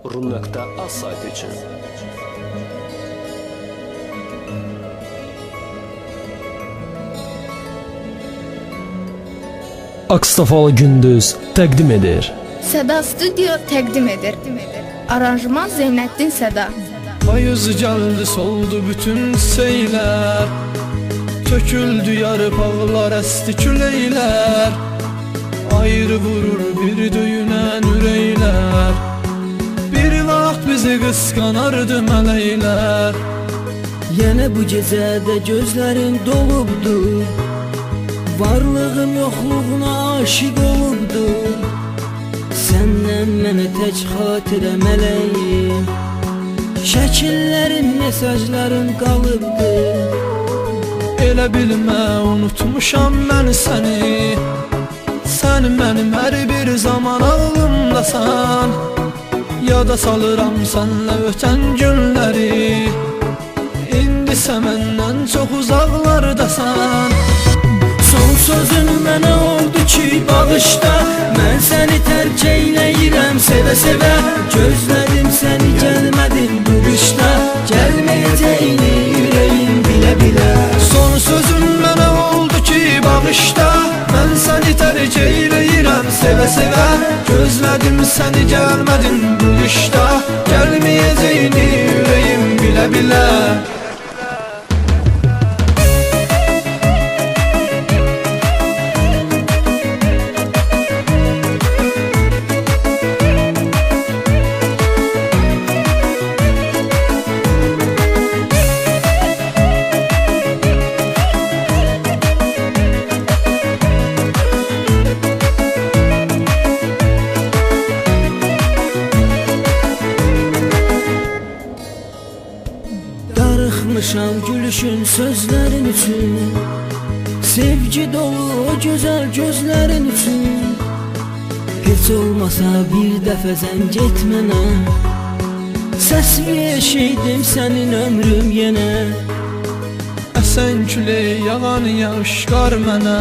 ru.az sayti için. Akstafalı Gündüz təqdim edir. Seda Studio təqdim edir. Aranjman Zeynəddin Seda. Payız geldi soldu bütün seyler, töküldü yarpaqlar esti küleyler, ayrı vurur bir döyünen üreyler. Bir vaxt bizi qısqanardı mələklər. Yine bu gecədə gözlərin dolubdu, varlığım yoxluğuna aşiq olubdu. Səndən mənə tək xatirə mələyim, şəkillərin, mesajların qalıbdı. Elə bilmə unutmuşam mən səni, sən mənim hər bir zaman ağlımdasan. Yada salıram sənlə ötən günləri, İndi sən məndən çox uzaqlardasan. Son sözün mənə oldu ki bağışda, mən səni tərk eyləyirəm sevə-sevə. Gözlədim səni gəlmədin bu qışda, gəlməyəcəyini ürəyim bilə-bilə. Son sözün mənə oldu ki bağışda, mən səni tərk eyləyirəm sevə-sevə. Gözlədim səni gəlmədin bu qışda, gəlməyəcəyini ürəyim bilə-bilə. Darıxmışam gülüşün sözlərin üçün, sevgi dolu o gözəl gözlərin üçün. Heç olmasa bir dəfə zəng et mənə, səsini eşitdim sənin ömrüm yenə. Əsən külək yağan yağış qar mənə,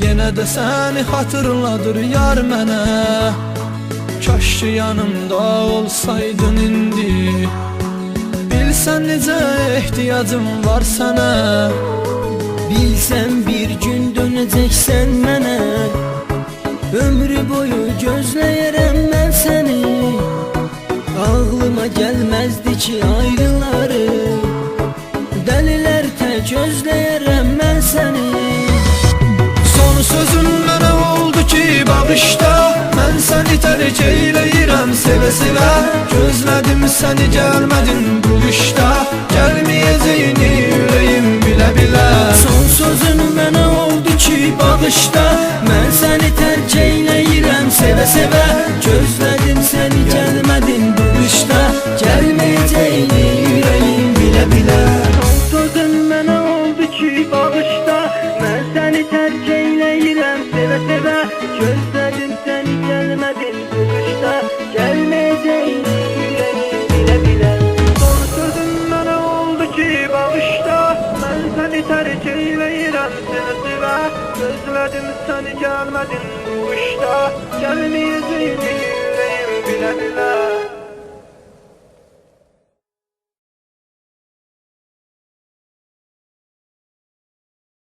yenə də səni xatırladır yar mənə. Kaş ki yanımda olsaydın indi, bilsən necə ehtiyacım var sənə. Bilsən bir gün dönəcəksən mənə, ömrü boyu gözləyərəm mən səni. Ağlıma gəlməzdi ki ayrıları, dəlilər tək gözləyərəm mən səni. Son sözün mənə oldu ki bağışda, mən səni tərk eyləyirəm sevə-sevə. Gözlədim səni gəlmədin bu qışda, gəlməyəcəyini ürəyim bilə-bilə. Son sözün mənə oldu ki bağışda, mən səni tərk eyləyirəm sevə-sevə. Gözlədim səni gəlmədin bu qışda, gəlməyəcəyini ürəyim bilə-bilə. Son sözün mənə oldu ki bağışda, mən səni tərk eyləyirəm sevə-sevə. Gözlədim səni gəlmədin bu qışda, gəlməyəcəyini ürəyim bilə-bilə. Son sözün mənə oldu ki bağışda, mən səni tərk eyləyirəm sevə-sevə. Gözlədim səni gəlmədin bu qışda, gəlməyəcəyini ürəyim bilə-bilə.